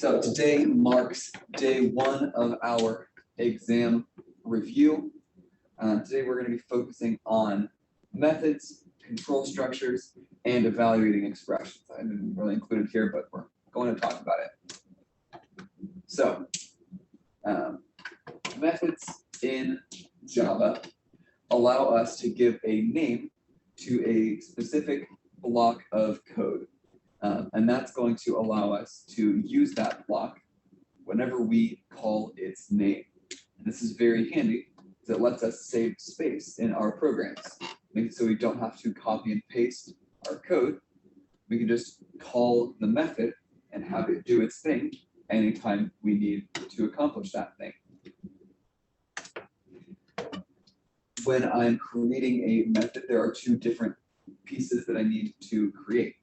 So today marks day one of our exam review. Today we're going to be focusing on methods, control structures, and evaluating expressions. I didn't really include it here, but we're going to talk about it. So methods in Java allow us to give a name to a specific block of code. And that's going to allow us to use that block whenever we call its name. And this is very handy because it lets us save space in our programs. Makes it so we don't have to copy and paste our code. We can just call the method and have it do its thing anytime we need to accomplish that thing. When I'm creating a method, there are two different pieces that I need to create.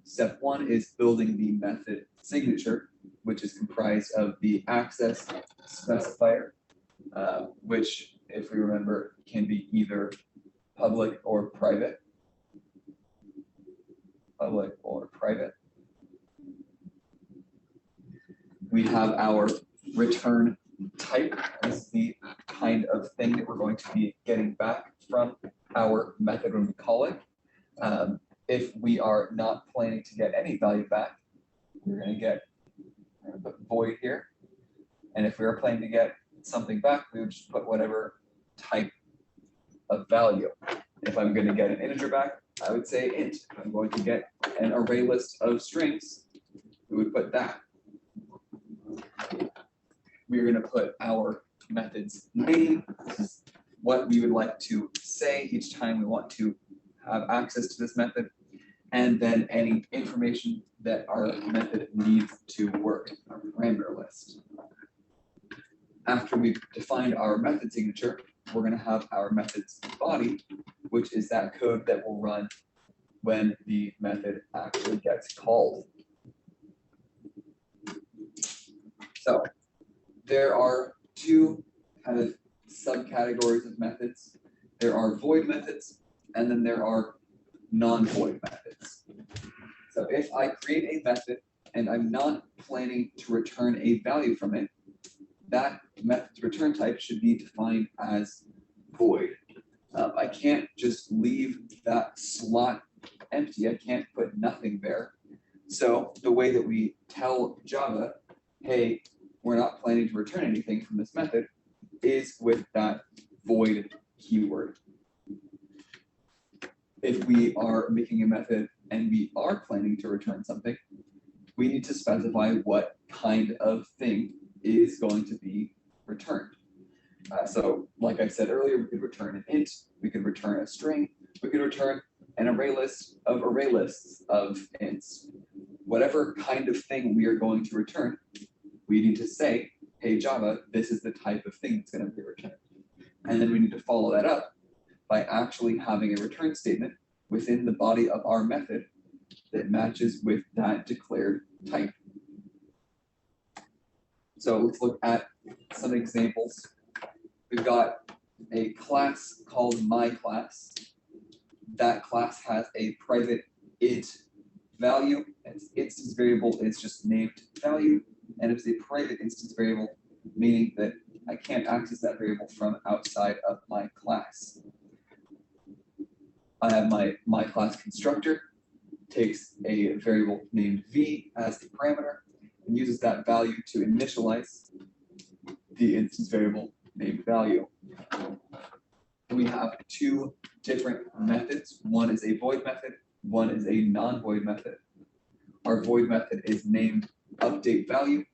Step one is building the method signature, which is comprised of the access specifier, which, if we remember, can be either public or private. Public or private. We have our return type as the kind of thing that we're going to be getting back from our method when we call it. If we are not planning to get any value back, we're going to put void here. And if we are planning to get something back, we would just put whatever type of value. If I'm going to get an integer back, I would say int. If I'm going to get an array list of strings, we would put that. We're going to put our method's name. This is what we would like to say each time we want to have access to this method, and then any information that our method needs to work, our parameter list. After we've defined our method signature, we're going to have our method's body, which is that code that will run when the method actually gets called. So there are two kind of subcategories of methods. There are void methods, and then there are non-void methods. So if I create a method and I'm not planning to return a value from it, that method's return type should be defined as void. I can't just leave that slot empty. I can't put nothing there. So the way that we tell Java, hey, we're not planning to return anything from this method, is with that void keyword. If we are making a method and we are planning to return something, we need to specify what kind of thing is going to be returned. So like I said earlier, we could return an int, we could return a string, we could return an array list of array lists of ints. Whatever kind of thing we are going to return, we need to say, hey Java, this is the type of thing that's going to be returned. And then we need to follow that up by actually having a return statement within the body of our method that matches with that declared type. So let's look at some examples. We've got a class called myClass. That class has a private int value. Its instance variable is just named value. And it's a private instance variable, meaning that I can't access that variable from outside of my class. I have my class constructor, takes a variable named v as the parameter, and uses that value to initialize the instance variable named value. We have two different methods. One is a void method, one is a non-void method. Our void method is named update value,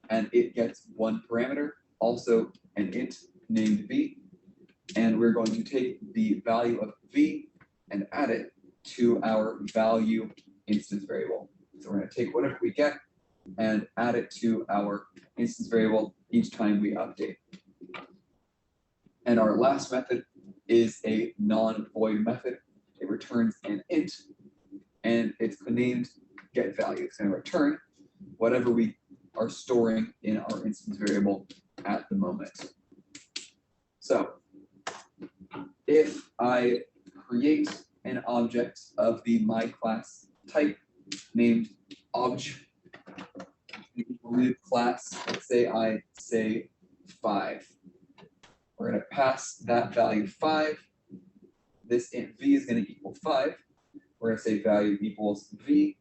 and it gets one parameter, also an int named v, and we're going to take the value of v and add it to our value instance variable. So we're going to take whatever we get and add it to our instance variable each time we update. And our last method is a non-void method. It returns an int, and it's named getValue. It's going to return whatever we are storing in our instance variable at the moment. So if I create an object of the myClass type named obj, included class, let's say I say 5. We're going to pass that value 5. This int v is going to equal 5. We're going to say value equals v.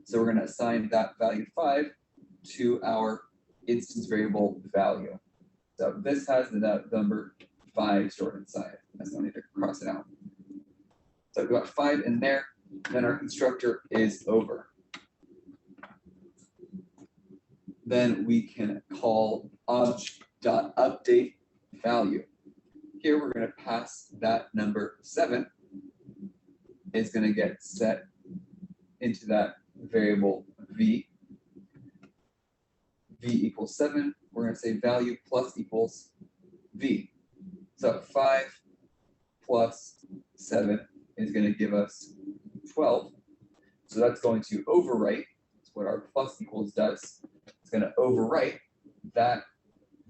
So we're going to assign that value 5 to our instance variable value. So this has the number 5 stored inside. That's no need to cross it out. So we've got 5 in there. Then our constructor is over. Then we can call obj.update value. Here we're going to pass that number 7 is going to get set into that variable v. V equals 7. We're going to say value plus equals v. So 5 plus 7 is going to give us 12. So that's going to overwrite. That's what our plus equals does. It's going to overwrite that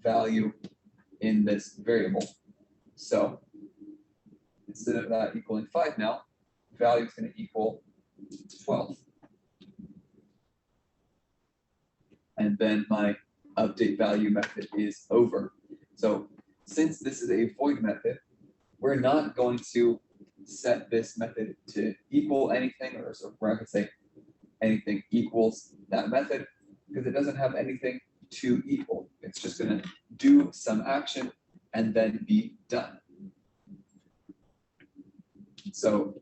value in this variable. So instead of that equaling 5 now, value is going to equal 12. And then my update value method is over. So since this is a void method, we're not going to set this method to equal anything, or so we're not going to say anything equals that method, because it doesn't have anything to equal. It's just going to do some action and then be done. So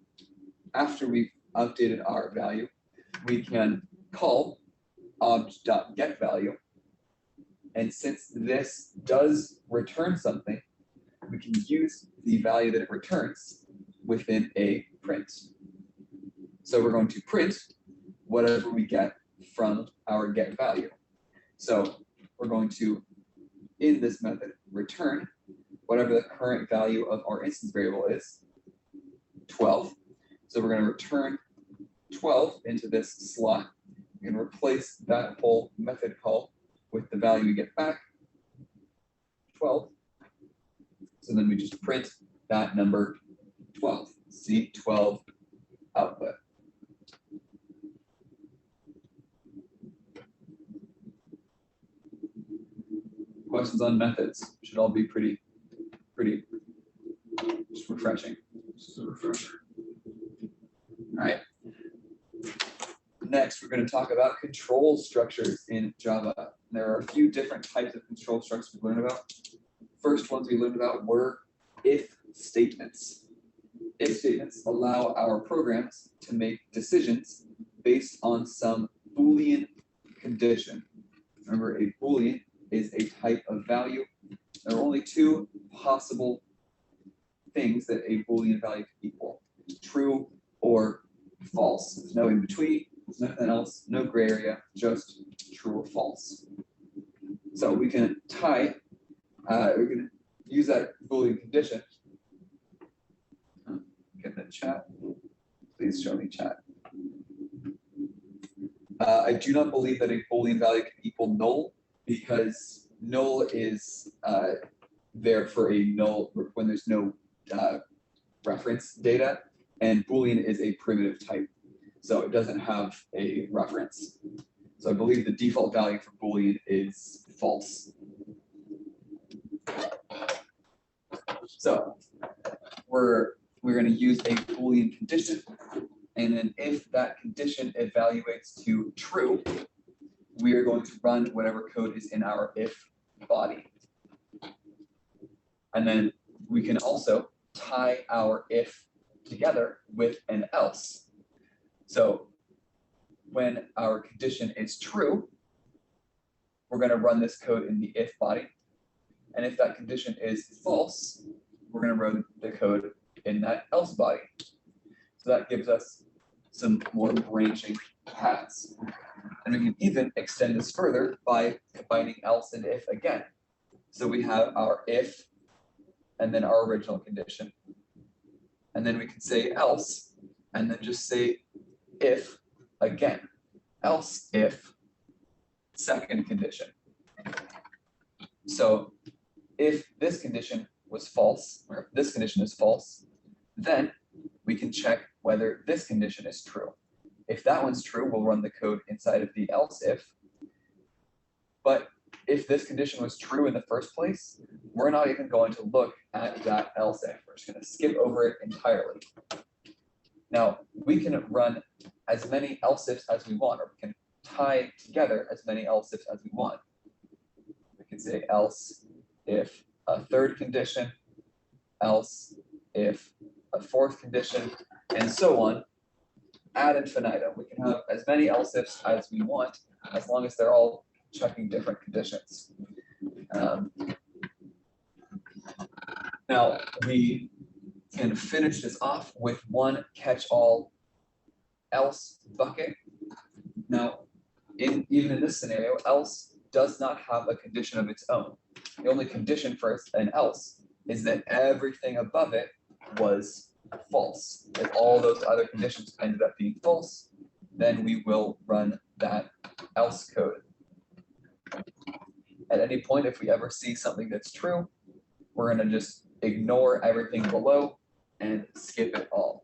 after we've updated our value, we can call obj.getValue. And since this does return something, we can use the value that it returns within a print. So we're going to print whatever we get from our get value. So we're going to, in this method, return whatever the current value of our instance variable is, 12. So we're going to return 12 into this slot and replace that whole method call with the value we get back, 12. So then we just print that number 12, see 12 output. Questions on methods should all be pretty just refreshing. Just a refresher. All right. Next, we're going to talk about control structures in Java. There are a few different types of control structures we learned about. First ones we learned about were if statements. If statements allow our programs to make decisions based on some Boolean condition. Remember, a Boolean is a type of value. There are only two possible things that a Boolean value can equal: true or false. There's no in between, there's nothing else, no gray area, just true or false. So we can tie, we're going to use that Boolean condition. Get the chat. Please show me chat. I do not believe that a Boolean value can equal null, because null is there for a null when there's no reference data, and Boolean is a primitive type, so it doesn't have a reference. So I believe the default value for Boolean is false. So we're going to use a Boolean condition, and then if that condition evaluates to true, we are going to run whatever code is in our if body. And then we can also tie our if together with an else. So when our condition is true, we're going to run this code in the if body. And if that condition is false, we're going to run the code in that else body. So that gives us some more branching paths. And we can even extend this further by combining else and if again. So we have our if and then our original condition. And then we can say else and then just say if again. Else if second condition. So if this condition was false, or if this condition is false, then we can check whether this condition is true. If that one's true, we'll run the code inside of the else if. But if this condition was true in the first place, we're not even going to look at that else if. We're just going to skip over it entirely. Now, we can run as many else ifs as we want, or we can tie together as many else ifs as we want. We can say else if a third condition, else if a fourth condition, and so on, ad infinitum. We can have as many else ifs as we want, as long as they're all checking different conditions. Now, we can finish this off with one catch-all else bucket. Now, even in this scenario, else does not have a condition of its own. The only condition for an else is that everything above it was false. If all those other conditions ended up being false, then we will run that else code. At any point, if we ever see something that's true, we're going to just ignore everything below and skip it all.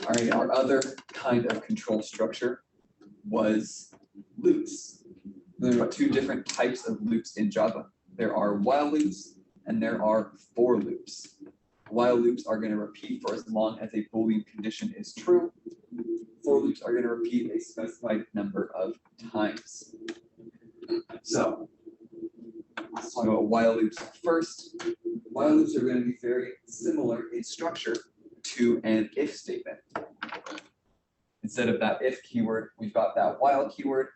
All right, our other kind of control structure was loops. There are two different types of loops in Java. There are while loops and there are for loops. While loops are going to repeat for as long as a Boolean condition is true. For loops are going to repeat a specified number of times. So let's talk about while loops first. While loops are going to be very similar in structure to an if statement. Instead of that if keyword, we've got that while keyword,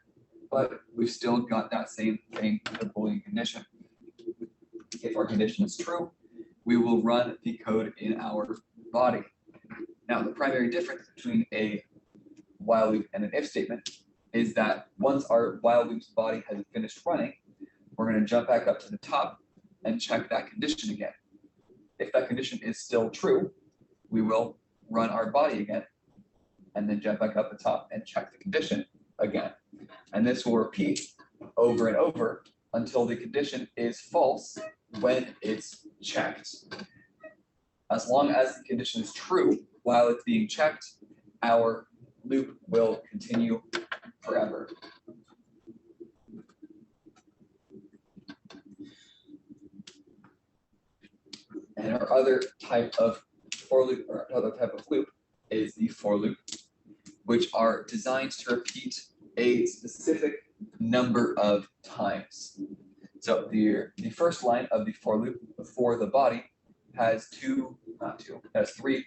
but we've still got that same thing with the Boolean condition. If our condition is true, we will run the code in our body. Now, the primary difference between a while loop and an if statement is that once our while loop's body has finished running, we're going to jump back up to the top and check that condition again. If that condition is still true, we will run our body again and then jump back up the top and check the condition again. And this will repeat over and over until the condition is false when it's checked. As long as the condition is true while it's being checked, our loop will continue forever. And our other type of for loop, or another type of loop, is the for loop, which are designed to repeat a specific number of times. So the first line of the for loop before the body has three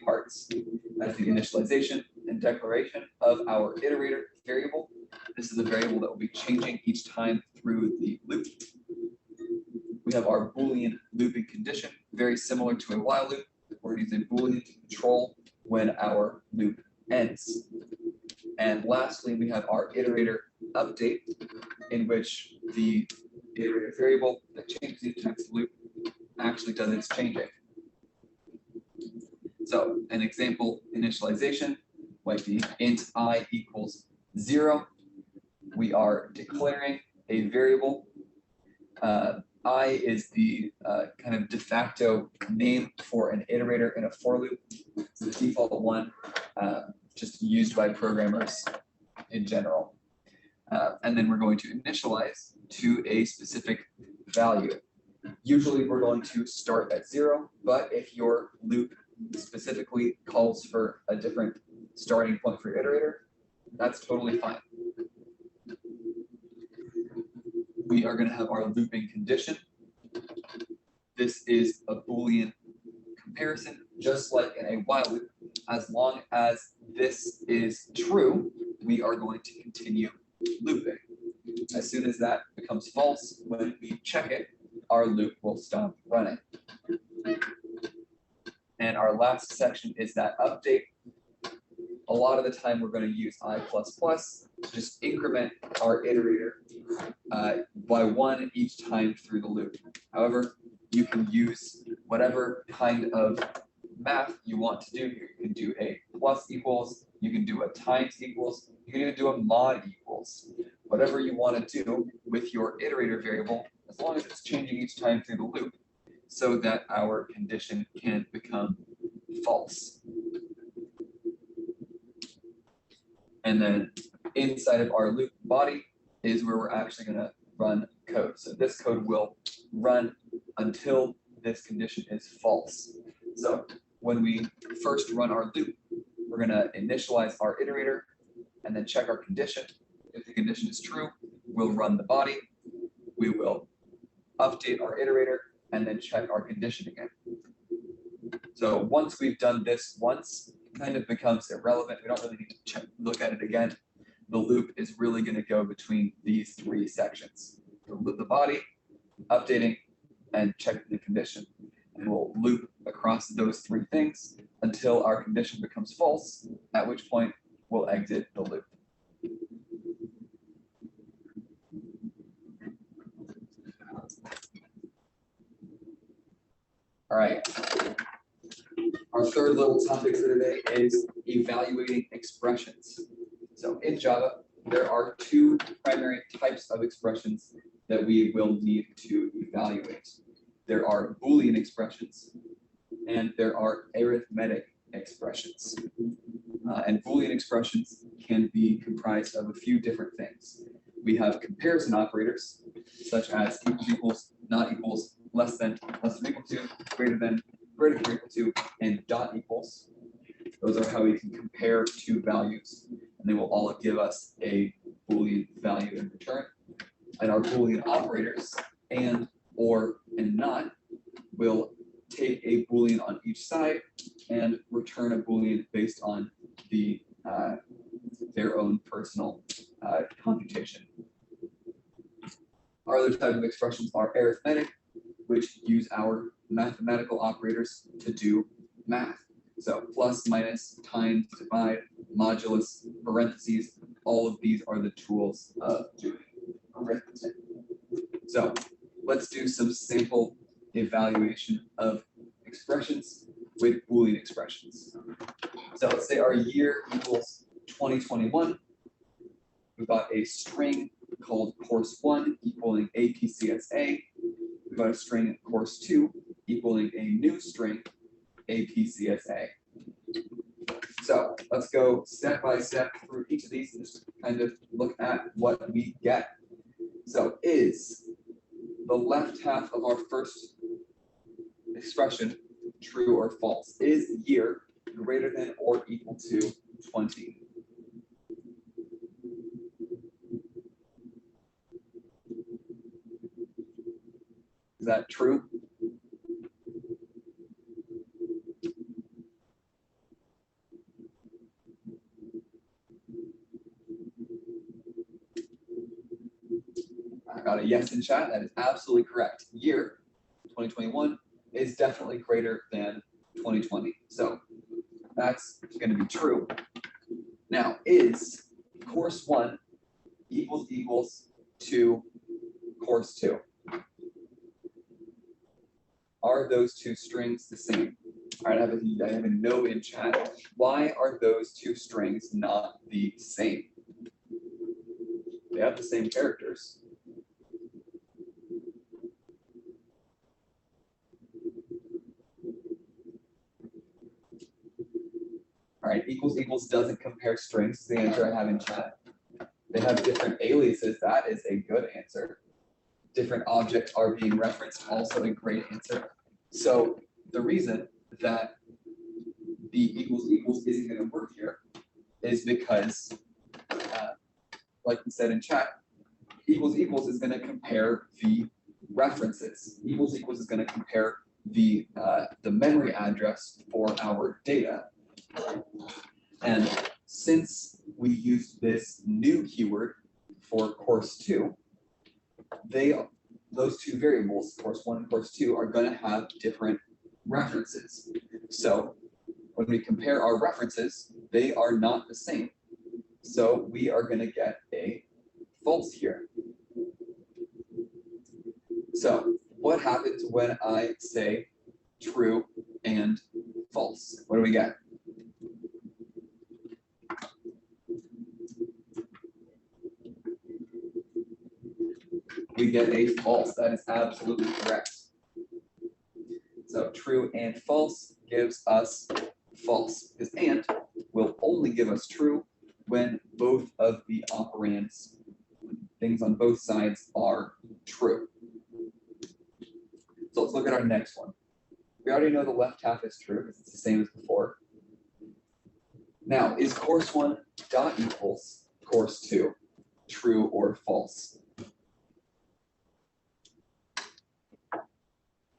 parts. That's the initialization and declaration of our iterator variable. This is a variable that will be changing each time through the loop. We have our Boolean looping condition, very similar to a while loop. We're using Boolean to control when our loop ends. And lastly, we have our iterator update, in which the iterator variable that changes each time the loop actually does its changing. So an example initialization might be int I equals 0. We are declaring a variable. I is the kind of de facto name for an iterator in a for loop. It's the default one, just used by programmers in general. And then we're going to initialize to a specific value. Usually we're going to start at 0, but if your loop specifically calls for a different starting point for your iterator, that's totally fine. We are going to have our looping condition. This is a Boolean comparison, just like in a while loop. As long as this is true, we are going to continue looping. As soon as that becomes false, when we check it, our loop will stop running. And our last section is that update. A lot of the time we're going to use I++ to just increment our iterator by 1 each time through the loop. However, you can use whatever kind of math you want to do here. You can do a plus equals, you can do a times equals, you can even do a mod equals. Whatever you want to do with your iterator variable, as long as it's changing each time through the loop, so that our condition can become false. And then inside of our loop body is where we're actually going to run code. So this code will run until this condition is false. So when we first run our loop, we're going to initialize our iterator and then check our condition. If the condition is true, we'll run the body. We will update our iterator and then check our condition again. So once we've done this once, it kind of becomes irrelevant. We don't really need to look at it again. The loop is really going to go between these three sections: the body, updating, and checking the condition. And we'll loop across those three things until our condition becomes false, at which point we'll exit the loop. All right. Our third little topic for today is evaluating expressions. So in Java, there are two primary types of expressions that we will need to evaluate. There are Boolean expressions and there are arithmetic expressions. And Boolean expressions can be comprised of a few different things. We have comparison operators, such as equals equals, not equals, less than equal to, greater than equal to, and dot equals. Those are how we can compare two values, and they will all give us a Boolean value in return. And our Boolean operators, and, or, and not, will take a Boolean on each side and return a Boolean based on the their own personal computation. Our other type of expressions are arithmetic, which use our mathematical operators to do math. So plus, minus, times, divide, modulus, parentheses, all of these are the tools of doing arithmetic. So let's do some sample evaluation of expressions with Boolean expressions. So let's say our year equals 2021. We've got a string called course 1 equaling APCSA. We've got a string course 2 equaling a new string APCSA. So let's go step by step through each of these and just kind of look at what we get. So is the left half of our first expression true or false? Is year greater than or equal to 20? Is that true? I got a yes in chat. That is absolutely correct. Year 2021 is definitely greater than 2020. So that's going to be true. Now, is course 1 equals to course 2? Are those two strings the same? All right, I have a no in chat. Why are those two strings not the same? They have the same characters. All right, equals doesn't compare strings is the answer I have in chat. They have different aliases. That is a good answer. Different objects are being referenced, also a great answer. So the reason that the equals isn't going to work here is because, like we said in chat, equals is going to compare the references. Equals is going to compare the memory address for our data. And since we used this new keyword for course 2, those two variables, course 1 and course 2, are going to have different references. So when we compare our references, they are not the same. So we are going to get a false here. So what happens when I say true and false? What do we get? We get a false. That is absolutely correct. So true and false gives us false, because and will only give us true when both of the operands, things on both sides, are true. So let's look at our next one. We already know the left half is true because it's the same as before. Now, is course 1 dot equals course 2 true or false? All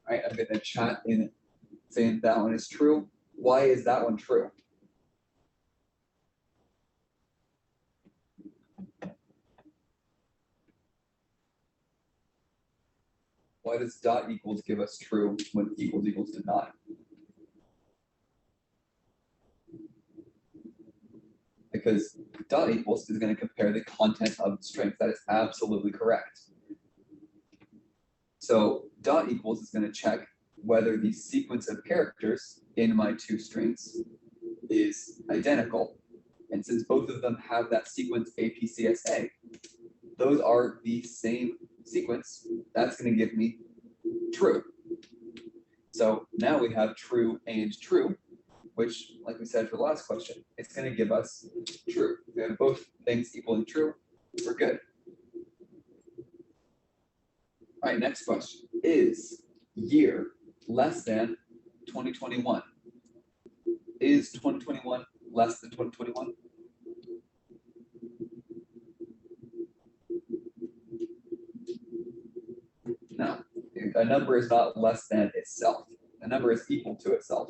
right, I'm going to chat in saying that one is true. Why is that one true? Why does dot equals give us true when equals equals to not? Because dot equals is going to compare the content of the strings. That is absolutely correct. So dot equals is going to check whether the sequence of characters in my two strings is identical. And since both of them have that sequence APCSA, those are the same sequence. That's going to give me true. So now we have true and true, which, like we said for the last question, it's going to give us true. We have both things equally true. We're good. All right, next question. Is year less than 2021? Is 2021 less than 2021? No, a number is not less than itself. A number is equal to itself.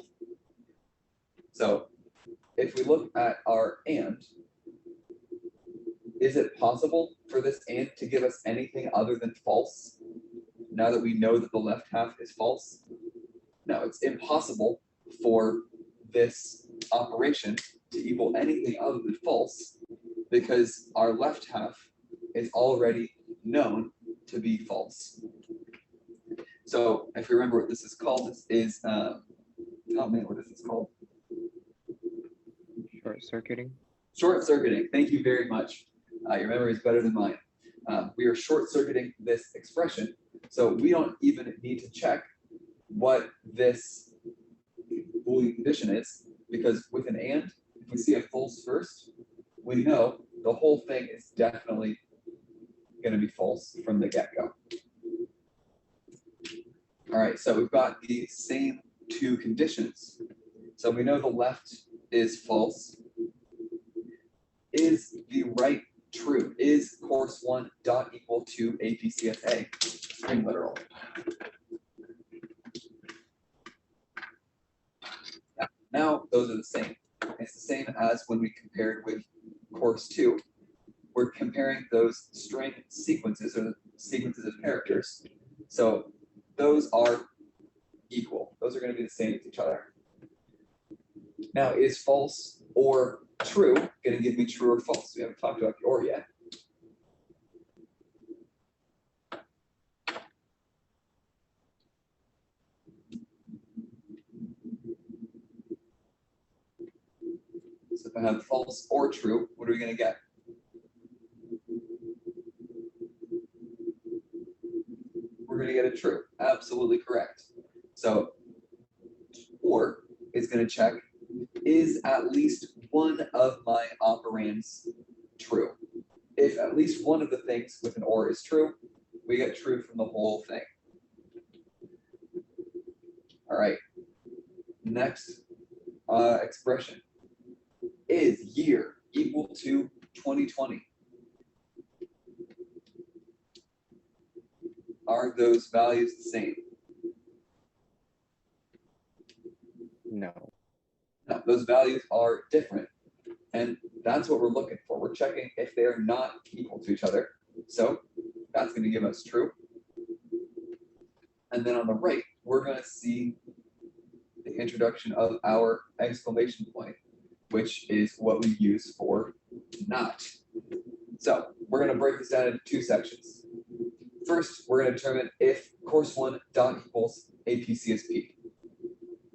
So if we look at our and, is it possible for this and to give us anything other than false? Now that we know that the left half is false? No, it's impossible for this operation to equal anything other than false because our left half is already known to be false. So if you remember what this is called, this is, tell me what this is called. Short-circuiting. Short-circuiting, thank you very much. Your memory is better than mine. We are short-circuiting this expression, so we don't even need to check what this Boolean condition is, because with an and, if we see a false first, we know the whole thing is definitely going to be false from the get-go. All right, so we've got the same two conditions. So we know the left is false. Is the right true? Is course 1 dot equal to APCSA? String literal. Now those are the same. It's the same as when we compared with course 2. We're comparing those string sequences or the sequences of characters. So those are equal. Those are going to be the same as each other. Now, is false or true going to give me true or false? We haven't talked about the or yet. So if I have false or true, what are we going to get? We're going to get a true. Absolutely correct. So or is going to check, is at least one of my operands true? If at least one of the things with an or is true, we get true from the whole thing. All right. Next expression. Is year equal to 2020? Are those values the same? No. No, those values are different. And that's what we're looking for. We're checking if they are not equal to each other. So that's going to give us true. And then on the right, we're going to see the introduction of our exclamation point, which is what we use for not. So we're going to break this down into two sections. First, we're going to determine if course 1 dot equals APCSP.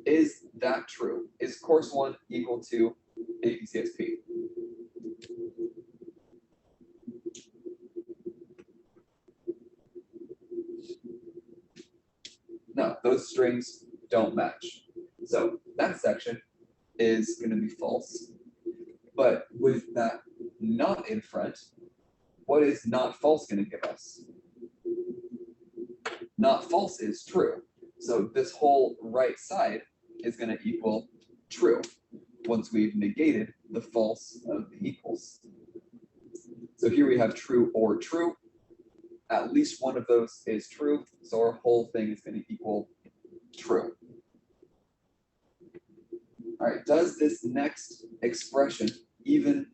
Is that true? Is course 1 equal to APCSP? No, those strings don't match. So that section is going to be false. But with that not in front, what is not false going to give us? Not false is true. So this whole right side is going to equal true once we've negated the false of the equals. So here we have true or true. At least one of those is true. So our whole thing is going to equal true. All right, does this next expression even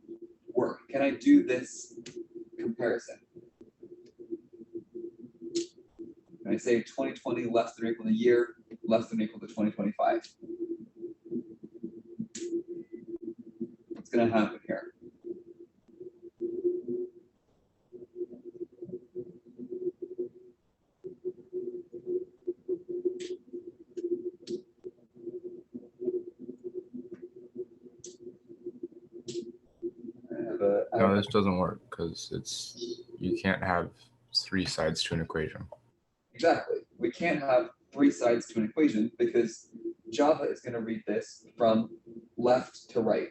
work? Can I do this comparison? Can I say 2020 less than or equal to year, less than or equal to 2025? What's going to happen here? No, this doesn't work because you can't have three sides to an equation. Exactly. We can't have three sides to an equation because Java is going to read this from left to right.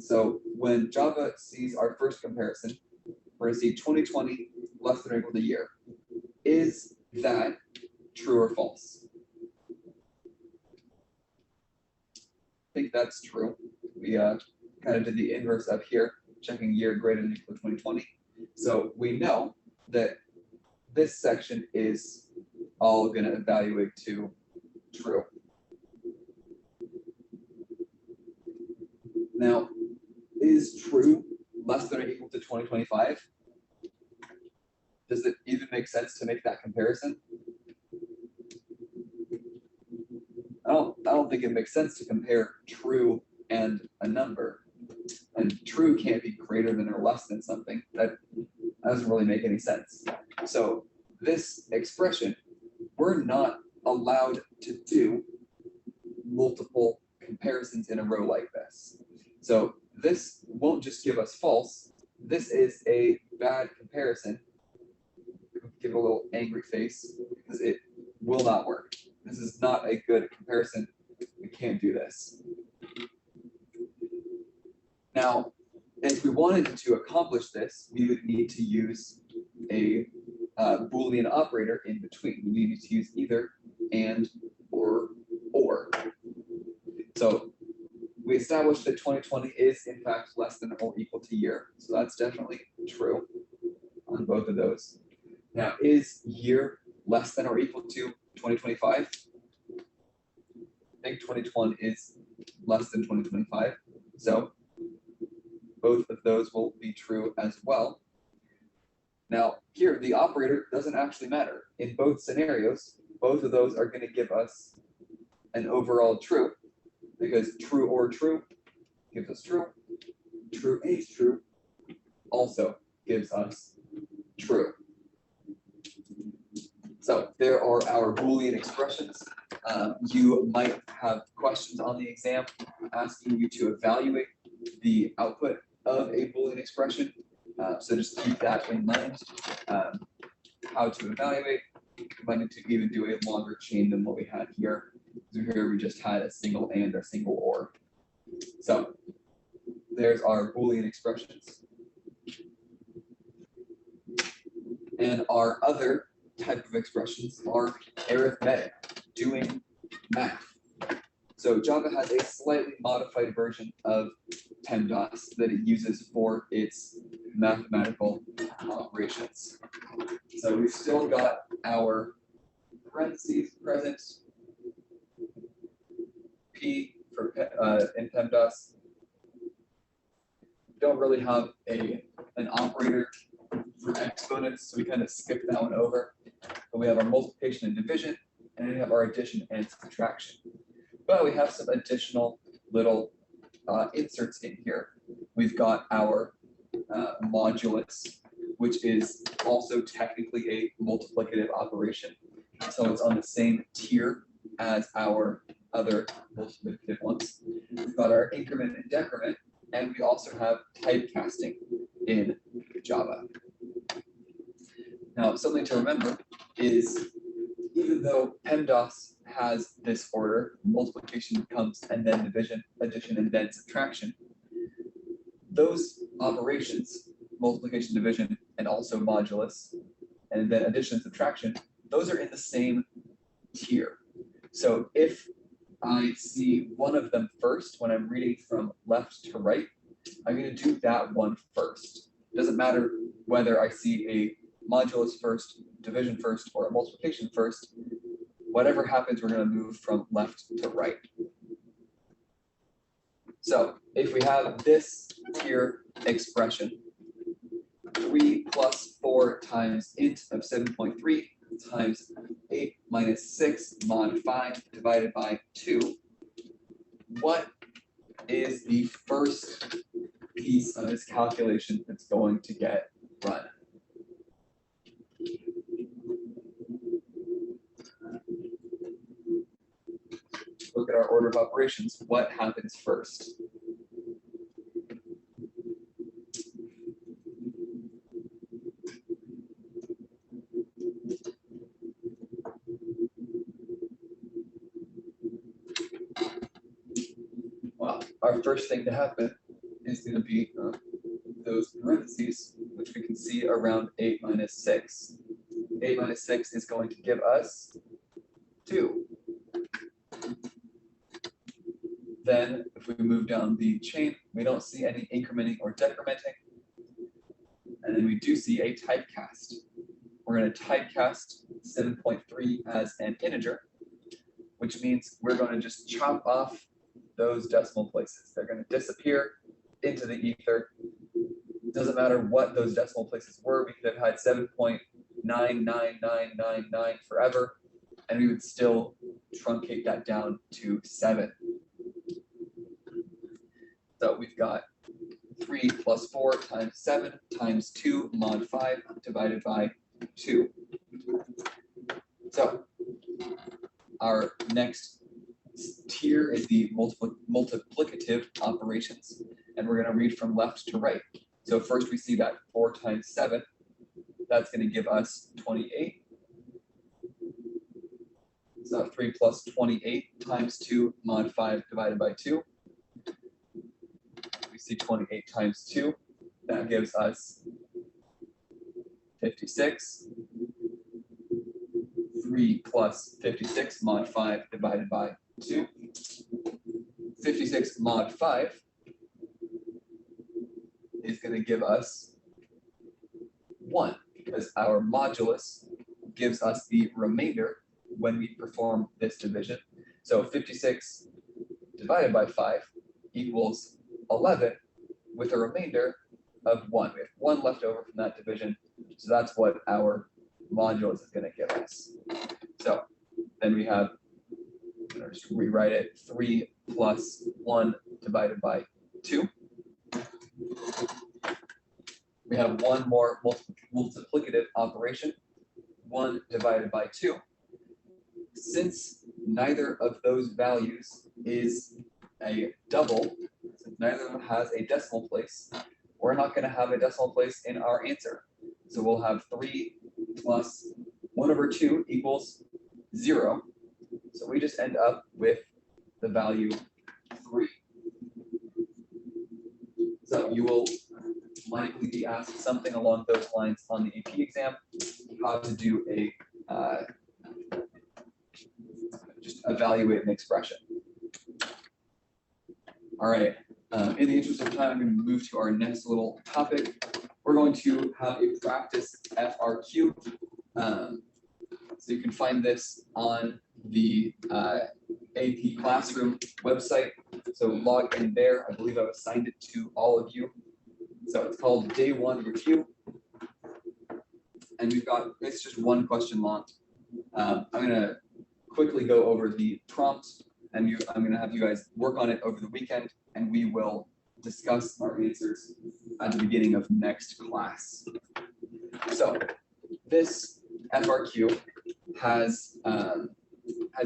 So when Java sees our first comparison, we're going to see 2020 less than or equal to year. Is that true or false? I think that's true. We kind of did the inverse up here, checking year greater than or equal to 2020. So we know that this section is all going to evaluate to true. Now, is true less than or equal to 2025? Does it even make sense to make that comparison? I don't think it makes sense to compare true and a number. And true can't be greater than or less than something. That doesn't really make any sense. So this expression, we're not allowed to do multiple comparisons in a row like this. So this won't just give us false. This is a bad comparison. Give it a little angry face because it will not work. This is not a good comparison. We can't do this. Now, if we wanted to accomplish this, we would need to use a Boolean operator in between. We need to use either and or. So we established that 2020 is in fact less than or equal to year. So that's definitely true on both of those. Now, is year less than or equal to 2025? I think 2021 is less than 2025. So both of those will be true as well. Now, here, the operator doesn't actually matter. In both scenarios, both of those are going to give us an overall true, because true or true gives us true. True is true also gives us true. So there are our Boolean expressions. You might have questions on the exam asking you to evaluate the output of a Boolean expression. So just keep that in mind. How to evaluate. You might need to even do a longer chain than what we had here. So here we just had a single and or single or. So there's our Boolean expressions. And our other type of expressions are arithmetic, doing math. So Java has a slightly modified version of PEMDAS that it uses for its mathematical operations. So we've still got our parentheses present, P for in PEMDAS. Don't really have an operator for exponents, so we kind of skip that one over. But we have our multiplication and division, and we have our addition and subtraction. But we have some additional little inserts in here. We've got our modulus, which is also technically a multiplicative operation. So it's on the same tier as our other multiplicative ones. We've got our increment and decrement, and we also have typecasting in Java. Now, something to remember is even though PEMDAS has this order, multiplication comes and then division, addition, and then subtraction, those operations, multiplication, division, and also modulus, and then addition and subtraction, those are in the same tier. So if I see one of them first when I'm reading from left to right, I'm going to do that one first. Doesn't matter whether I see a modulus first, division first, or a multiplication first. Whatever happens, we're going to move from left to right. So if we have this tier expression, 3 plus 4 times int of 7.3 times 8 minus 6 mod 5 divided by 2, what is the first piece of this calculation that's going to get run? Look at our order of operations. What happens first? Well, our first thing to happen is going to be those parentheses, which we can see around 8 minus 6. 8 minus 6 is going to give us 2. Then, if we move down the chain, we don't see any incrementing or decrementing. And then we do see a typecast. We're going to typecast 7.3 as an integer, which means we're going to just chop off those decimal places. They're going to disappear into the ether. It doesn't matter what those decimal places were. We could have had 7.99999 forever, and we would still truncate that down to 7. So we've got 3 plus 4 times 7 times 2 mod 5 divided by 2. So our next tier is the multiplicative operations, and we're going to read from left to right. So first we see that 4 times 7, that's going to give us 28. So 3 plus 28 times 2 mod 5 divided by 2. We see 28 times 2, that gives us 56. 3 plus 56 mod 5 divided by 2. 56 mod 5 is going to give us 1, because our modulus gives us the remainder when we perform this division. So 56 divided by 5 equals 11 with a remainder of 1. We have 1 left over from that division, so that's what our modulus is going to give us. So then we have, I'll just rewrite it, 3 plus 1 divided by 2. We have one more multiplicative operation, 1 divided by 2. Since neither of those values is a double, since neither of them has a decimal place, we're not going to have a decimal place in our answer. So we'll have 3 plus 1 over 2 equals 0. So we just end up with the value 3. So you will likely be asked something along those lines on the AP exam, how to do a just evaluate an expression. All right, in the interest of time, I'm going to move to our next little topic. We're going to have a practice FRQ. So you can find this on the AP Classroom website. So log in there. I believe I've assigned it to all of you. So it's called Day 1 Review. And we've got, it's just one question long. I'm going to quickly go over the prompt, and I'm going to have you guys work on it over the weekend, and we will discuss our answers at the beginning of next class. So this FRQ has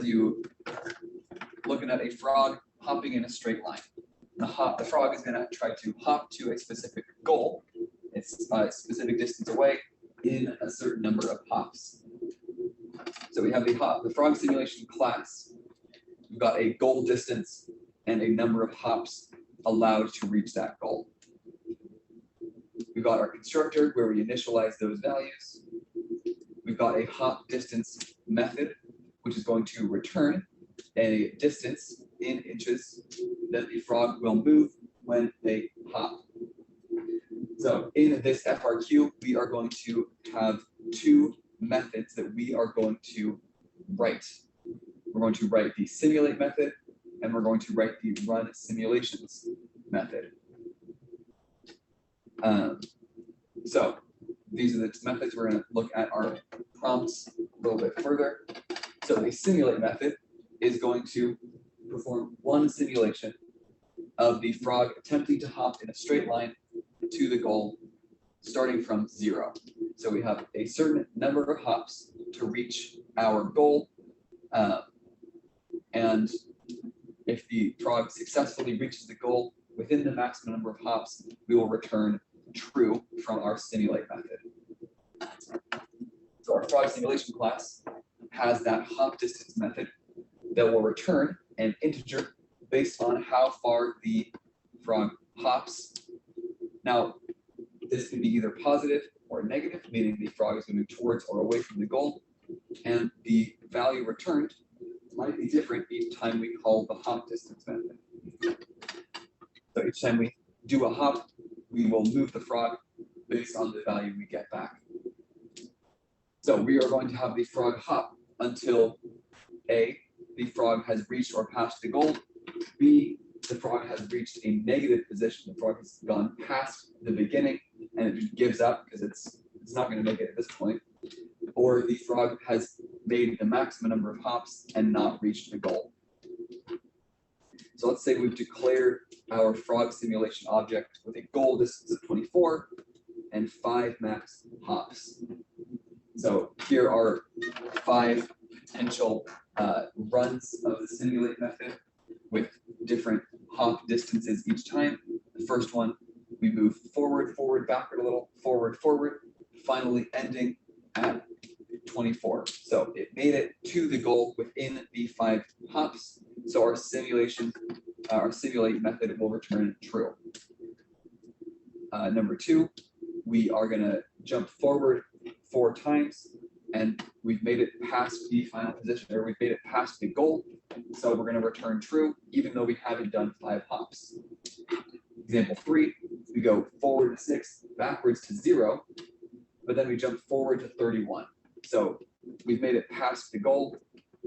you looking at a frog hopping in a straight line. The frog is going to try to hop to a specific goal. It's a specific distance away in a certain number of hops. So we have the frog simulation class. We've got a goal distance and a number of hops allowed to reach that goal. we've got our constructor where we initialize those values. We've got a hop distance method, which is going to return a distance in inches that the frog will move when they hop. So in this FRQ, we are going to have two methods that we are going to write. We're going to write the simulate method, and we're going to write the run simulations method. So these are the methods. We're going to look at our prompts a little bit further. So the simulate method is going to perform one simulation of the frog attempting to hop in a straight line to the goal, starting from 0. So we have a certain number of hops to reach our goal. And if the frog successfully reaches the goal within the maximum number of hops, we will return true from our simulate method. So our frog simulation class has that hop distance method that will return an integer based on how far the frog hops. Now, this can be either positive or negative, meaning the frog is going to move towards or away from the goal, and the value returned might be different each time we call the hop distance method. So each time we do a hop, we will move the frog based on the value we get back. So we are going to have the frog hop until A, the frog has reached or passed the goal, B, the frog has reached a negative position, the frog has gone past the beginning and it just gives up because it's not going to make it at this point, or the frog has made the maximum number of hops and not reached the goal. So let's say we've declared our frog simulation object with a goal distance of 24 and 5 max hops. So here are 5 potential runs of the simulate method with different hop distances each time. The first one, we move forward, forward, backward a little, forward, forward, finally ending at 24. So it made it to the goal within the 5 hops. So our simulate method will return true. Number 2, we are going to jump forward 4 times, and we've made it past the final position, or we've made it past the goal. So we're going to return true, even though we haven't done 5 hops. Example 3, we go forward to 6, backwards to 0, but then we jump forward to 31. So we've made it past the goal,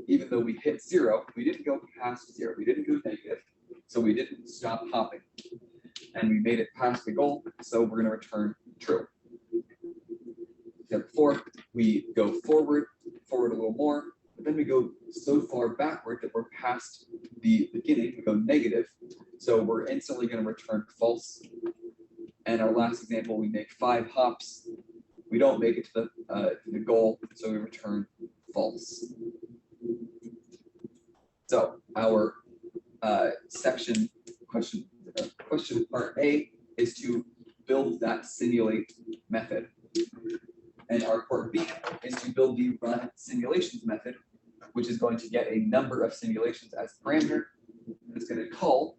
even though we hit 0, we didn't go past 0, we didn't go negative, so we didn't stop hopping. And we made it past the goal, so we're going to return true. Step 4, we go forward a little more, but then we go so far backward that we're past the beginning, we go negative, so we're instantly going to return false. And our last example, we make 5 hops, we don't make it to the goal, so we return false. So our section question part A is to build that simulate method. And our part B is to build the run simulations method, which is going to get a number of simulations as a parameter. And it's going to call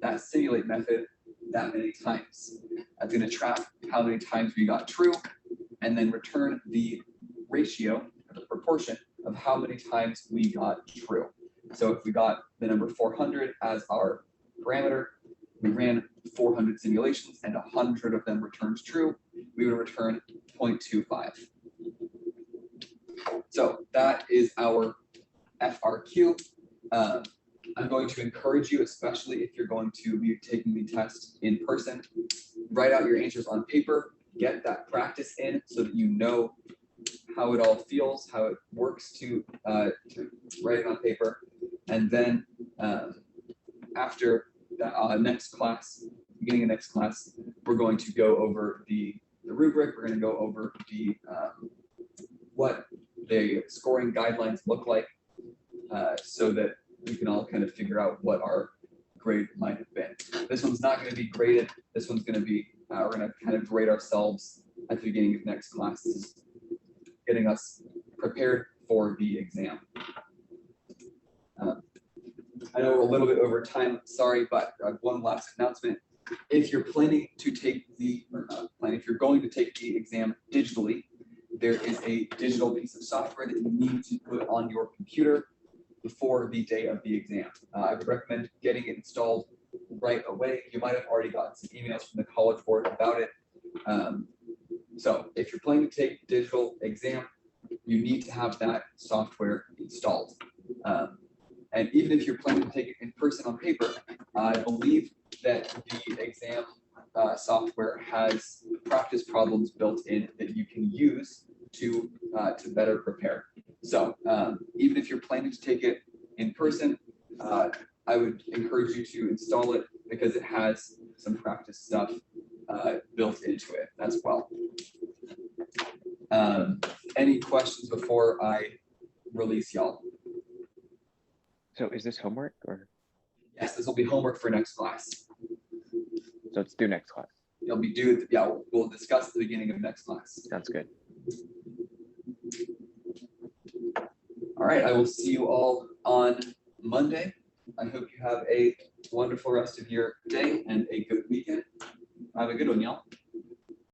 that simulate method that many times. That's going to track how many times we got true, and then return the ratio, or the proportion of how many times we got true. So if we got the number 400 as our parameter, we ran 400 simulations and 100 of them returns true, we would return 0.25. So that is our FRQ. I'm going to encourage you, especially if you're going to be taking the test in person, write out your answers on paper, get that practice in so that you know how it all feels, how it works to write it on paper. And then after that next class, beginning of next class, we're going to go over the rubric. We're going to go over the what the scoring guidelines look like, so that we can all kind of figure out what our grade might have been. This one's not going to be graded. This one's going to be, we're going to kind of grade ourselves at the beginning of next class. This is getting us prepared for the exam. I know we're a little bit over time, sorry, but one last announcement. if you're planning to take the, or not planning, if you're going to take the exam digitally, there is a digital piece of software that you need to put on your computer before the day of the exam. I would recommend getting it installed right away. You might have already gotten some emails from the College Board about it. So if you're planning to take digital exam, you need to have that software installed. And even if you're planning to take it in person on paper, I believe that the exam software has practice problems built in that you can use to better prepare. So even if you're planning to take it in person, I would encourage you to install it because it has some practice stuff built into it as well. Any questions before I release y'all? So is this homework or? Yes, this will be homework for next class. So it's due next class. It'll be due, yeah, we'll discuss at the beginning of next class. Sounds good. All right, I will see you all on Monday. I hope you have a wonderful rest of your day and a good weekend. Have a good one, y'all.